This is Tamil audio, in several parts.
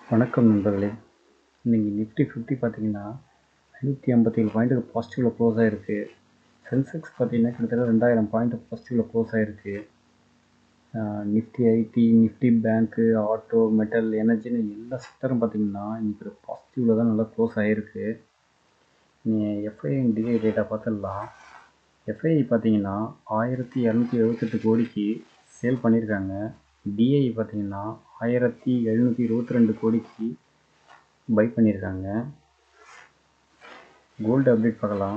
வணக்கம் நண்பர்களே. இன்றைக்கி நிஃப்டி 50 பார்த்தீங்கன்னா 557 பாயிண்ட்டுக்கு பாசிட்டிவில் க்ளோஸ் ஆகிருக்கு. சென்செக்ஸ் பார்த்தீங்கன்னா கிட்டத்தட்ட 2000 பாயிண்ட் பாசிட்டிவில் க்ளோஸ் ஆகிருக்கு. நிஃப்டி ஐடி, நிஃப்டி பேங்க்கு, ஆட்டோ, மெட்டல், எனர்ஜின்னு எல்லா செக்டரும் பார்த்தீங்கன்னா இன்றைக்கி ஒரு பாசிட்டிவில் தான் நல்லா க்ளோஸ் ஆகிருக்கு. நீங்கள் எஃப்ஐ அண்ட் டிஐ டேட்டா பார்த்துடலாம். எஃப்ஐ பார்த்தீங்கன்னா 1278 கோடிக்கு சேல் பண்ணியிருக்காங்க. டிஐ பார்த்தீங்கன்னா 1722 கோடிக்கு பை பண்ணியிருக்காங்க. கோல்டு அப்டேட் பார்க்கலாம்.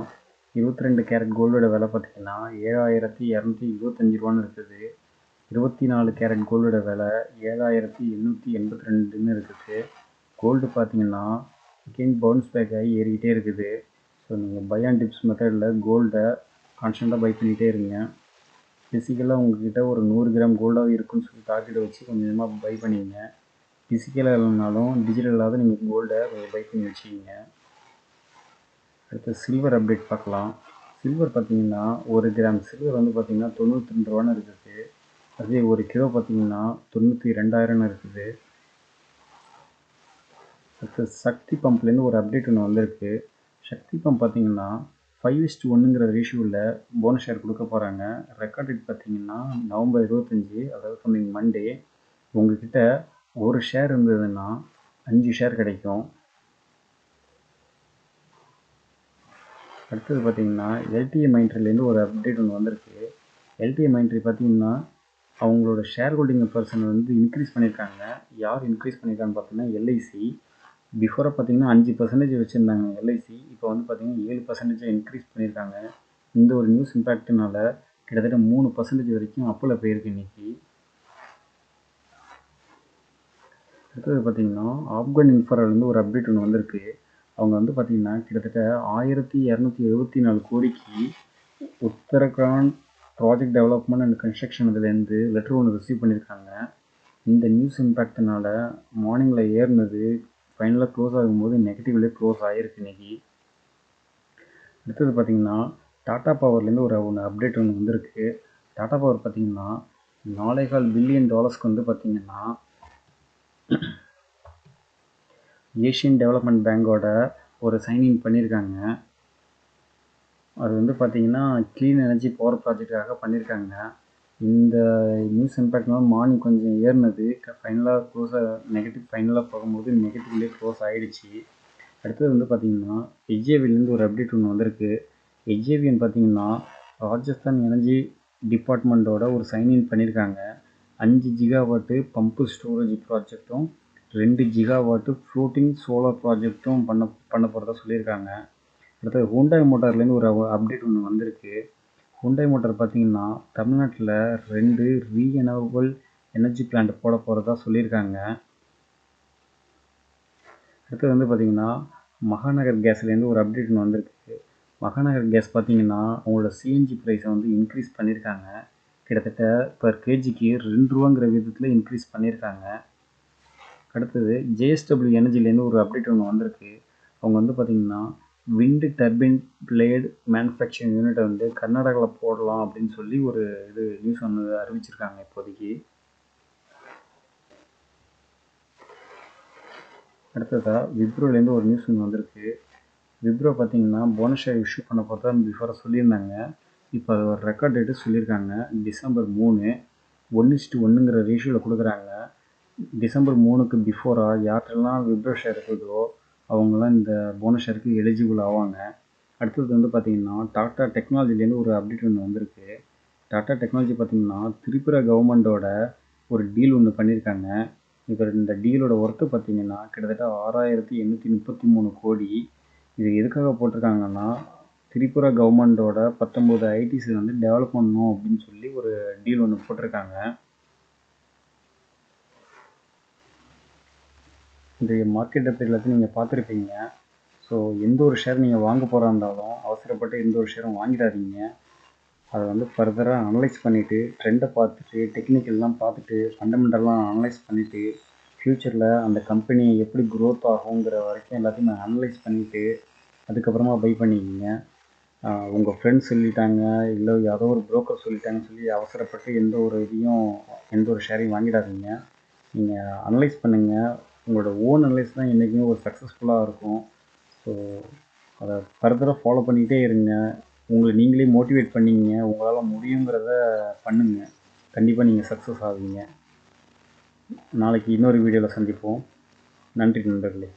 22 கேரட் கோல்டோட விலை பார்த்தீங்கன்னா 7225 ரூபான்னு இருக்குது. 24 கேரட் கோல்டோட விலை 7882 இருக்குது. கோல்டு பார்த்தீங்கன்னா அகெயின் பவுன்ஸ் பேக் ஆகி ஏறிக்கிட்டே இருக்குது. ஸோ நீங்கள் பை அண்ட் டிப்ஸ் மெத்தடில் கோல்டை கான்ஸ்டண்ட்டாக பை பண்ணிகிட்டே இருங்க. ஃபிசிக்கலாக உங்கள்கிட்ட ஒரு 100 கிராம் கோல்டாக இருக்குன்னு சொல்லி டார்கெட்டை வச்சு கொஞ்சம் கொஞ்சமாக பை பண்ணிங்க. ஃபிசிக்கலாக இல்லைனாலும் டிஜிட்டலாவது நீங்கள் கோல்டை பை பண்ணி வச்சுக்கிங்க. அடுத்து சில்வர் அப்டேட் பார்க்கலாம். சில்வர் பார்த்தீங்கன்னா 1 கிராம் சில்வர் வந்து பார்த்தீங்கன்னா 92 ரூபான்னு இருக்குது. அதே 1 கிலோ பார்த்தீங்கன்னா 92,000 இருக்குது. அடுத்து சக்தி பம்ப்லேருந்து ஒரு அப்டேட் ஒன்று வந்திருக்கு. சக்தி பம்ப் பார்த்தீங்கன்னா 5:1ங்கிற ரேஷியோவில் போனஸ் ஷேர் கொடுக்க போகிறாங்க. ரெக்கார்ட் டேட் பார்த்தீங்கன்னா நவம்பர் 25, அதாவது கம்மிங் மண்டே. உங்கள்கிட்ட ஒரு ஷேர் இருந்ததுன்னா 5 ஷேர் கிடைக்கும். அடுத்தது பார்த்தீங்கன்னா எல்டிஏ மைண்ட்ரிலேருந்து ஒரு அப்டேட் ஒன்று வந்திருக்கு. எல்டிஏ மைண்ட்ரி பார்த்தீங்கன்னா அவங்களோட ஷேர் ஹோல்டிங் பர்சனை வந்து இன்க்ரீஸ் பண்ணியிருக்காங்க. யார் இன்க்ரீஸ் பண்ணியிருக்காங்கன்னு பார்த்தீங்கன்னா எல்ஐசி. பிஃபோராக பார்த்தீங்கன்னா 5% வச்சுருந்தாங்க எல்ஐசி. இப்போ வந்து பார்த்தீங்கன்னா 7% இன்க்ரீஸ் பண்ணியிருக்காங்க. இந்த ஒரு நியூஸ் இம்பேக்ட்னால கிட்டத்தட்ட 3% வரைக்கும் அப்பில் போயிருக்கு இன்றைக்கி. அடுத்தது பார்த்தீங்கன்னா ஆப்கான் இன்ஃப்ராலேருந்து ஒரு அப்டேட் ஒன்று வந்திருக்கு. அவங்க வந்து பார்த்தீங்கன்னா கிட்டத்தட்ட 1274 கோடிக்கு Uttarakhand project development and construction இதுலேருந்து லெட்டர் ஒன்று ரிசீவ் பண்ணியிருக்காங்க. இந்த நியூஸ் இம்பேக்ட்னால மார்னிங்கில் ஏறினது ஃபைனலாக க்ளோஸ் ஆகும்போது நெகட்டிவ்லேயே க்ளோஸ் ஆகிருக்கு இன்றைக்கி. அடுத்தது பார்த்திங்கன்னா டாடா பவர்லேருந்து ஒன்று அப்டேட் ஒன்று வந்திருக்கு. டாடா பவர் பார்த்திங்கன்னா $4.25 பில்லியன் வந்து பார்த்திங்கன்னா ஏஷியன் டெவலப்மெண்ட் பேங்கோட ஒரு சைனிங் பண்ணியிருக்காங்க. அது வந்து பார்த்திங்கன்னா க்ளீன் எனர்ஜி பவர் ப்ராஜெக்டாக பண்ணியிருக்காங்க. இந்த நியூஸ் இம்பேக்ட்னால மார்னிங் கொஞ்சம் ஏறினது ஃபைனலாக நெகட்டிவ் ஃபைனலாக போகும்போது நெகட்டிவ்லேயே க்ளோஸ் ஆகிடுச்சு. அடுத்தது வந்து பார்த்திங்கன்னா ஹெச்ஏவிலேருந்து ஒரு அப்டேட் ஒன்று வந்திருக்கு. ஹெச்ஏவின்னு பார்த்திங்கன்னா ராஜஸ்தான் எனர்ஜி டிபார்ட்மெண்ட்டோட ஒரு சைன்இன் பண்ணியிருக்காங்க. 5 ஜிகாவாட்டு பம்பு ஸ்டோரேஜ் ப்ராஜெக்டும் 2 ஜிகாவாட்டு ஃப்ளோட்டிங் சோலார் ப்ராஜெக்டும் பண்ண போகிறதா சொல்லியிருக்காங்க. அடுத்தது ஹூண்டாய் மோட்டார்லேருந்து ஒரு அப்டேட் ஒன்று வந்திருக்கு. ஹூண்டாய் மோட்டார் பார்த்திங்கன்னா தமிழ்நாட்டில் 2 ரீஎனவபிள் எனர்ஜி பிளான்ட் போட போகிறதா சொல்லியிருக்காங்க. அடுத்தது வந்து பார்த்திங்கன்னா மகாநகர் கேஸ்லேருந்து ஒரு அப்டேட் ஒன்று வந்திருக்கு. மகாநகர் கேஸ் பார்த்திங்கன்னா அவங்களோட சிஎன்ஜி ப்ரைஸை வந்து இன்க்ரீஸ் பண்ணியிருக்காங்க. கிட்டத்தட்ட பர் கேஜிக்கு 2 ரூபாங்கிற விதத்தில் இன்க்ரீஸ் பண்ணியிருக்காங்க. அடுத்தது ஜேஎஸ்டபிள்யூ எனர்ஜிலேருந்து ஒரு அப்டேட் ஒன்று வந்திருக்கு. அவங்க வந்து பார்த்திங்கன்னா விண்டு டர்பைன் பிளேடு மேனுஃபேக்சரிங் யூனிட்டை வந்து கர்நாடகாவில் போடலாம் அப்படின்னு சொல்லி ஒரு நியூஸ் ஒன்று அறிவிச்சிருக்காங்க இப்போதைக்கு. அடுத்ததாக விப்ரோலேருந்து ஒரு நியூஸ் ஒன்று வந்திருக்கு. விப்ரோ பார்த்திங்கன்னா போனஸ் ஷேர் இஷ்யூ பண்ண போகிறதா பிஃபோராக சொல்லியிருந்தாங்க. இப்போ அது ஒரு ரெக்கார்ட் டேட்டு சொல்லியிருக்காங்க. டிசம்பர் 3 1:1ங்கிற ரேஷியோவில் கொடுக்குறாங்க. டிசம்பர் 3க்கு பிஃபோராக யார்கிட்டலாம் விப்ரோ ஷேர் இருக்குதோ அவங்களாம் இந்த போனஸ் ஷேருக்கு எலிஜிபிள் ஆவாங்க. அடுத்தது வந்து பார்த்திங்கன்னா டாடா டெக்னாலஜிலேருந்து ஒரு அப்டேட் ஒன்று வந்திருக்கு. டாடா டெக்னாலஜி பார்த்திங்கன்னா திரிபுரா கவர்மெண்ட்டோட ஒரு டீல் ஒன்று பண்ணியிருக்காங்க. இப்போ இந்த டீலோட ஒர்த்து பார்த்திங்கன்னா கிட்டத்தட்ட 6,833 கோடி. இது எதுக்காக போட்டிருக்காங்கன்னா திரிபுரா கவர்மெண்ட்டோட 19 ஐடிசி வந்து டெவலப் பண்ணணும் அப்படின்னு சொல்லி ஒரு டீல் ஒன்று போட்டிருக்காங்க. இந்த மார்க்கெட் அப்டேட் எல்லாத்தையும் நீங்கள் பார்த்துருப்பீங்க. ஸோ எந்த ஒரு ஷேர் நீங்கள் வாங்க போகிறா இருந்தாலும் அவசரப்பட்டு எந்த ஒரு ஷேரும் வாங்கிடாதீங்க. அதை வந்து ஃபர்தராக அனலைஸ் பண்ணிவிட்டு ட்ரெண்டை பார்த்துட்டு டெக்னிக்கல்லாம் பார்த்துட்டு ஃபண்டமெண்டல்லாம் அனலைஸ் பண்ணிவிட்டு ஃப்யூச்சரில் அந்த கம்பெனி எப்படி க்ரோத் ஆகுங்கிற வரைக்கும் எல்லாத்தையும் நான் அனலைஸ் பண்ணிவிட்டு அதுக்கப்புறமா பை பண்ணிக்கிங்க. உங்கள் ஃப்ரெண்ட்ஸ் சொல்லிட்டாங்க இல்லை ஏதோ ஒரு புரோக்கர் சொல்லிட்டாங்கன்னு சொல்லி அவசரப்பட்டு எந்த ஒரு ஷேரையும் வாங்கிடாதீங்க. நீங்கள் அனலைஸ் பண்ணுங்கள். உங்களோட ஓன் அனலைஸ் தான் என்றைக்குமே ஒரு சக்ஸஸ்ஃபுல்லாக இருக்கும். ஸோ அதை ஃபர்தராக ஃபாலோ பண்ணிகிட்டே இருங்க. உங்களை நீங்களே மோட்டிவேட் பண்ணிங்க. உங்களால் முடியுங்கிறத பண்ணுங்கள். கண்டிப்பாக நீங்கள் சக்ஸஸ் ஆவீங்க. நாளைக்கு இன்னொரு வீடியோவில் சந்திப்போம். நன்றி நண்பர்களே.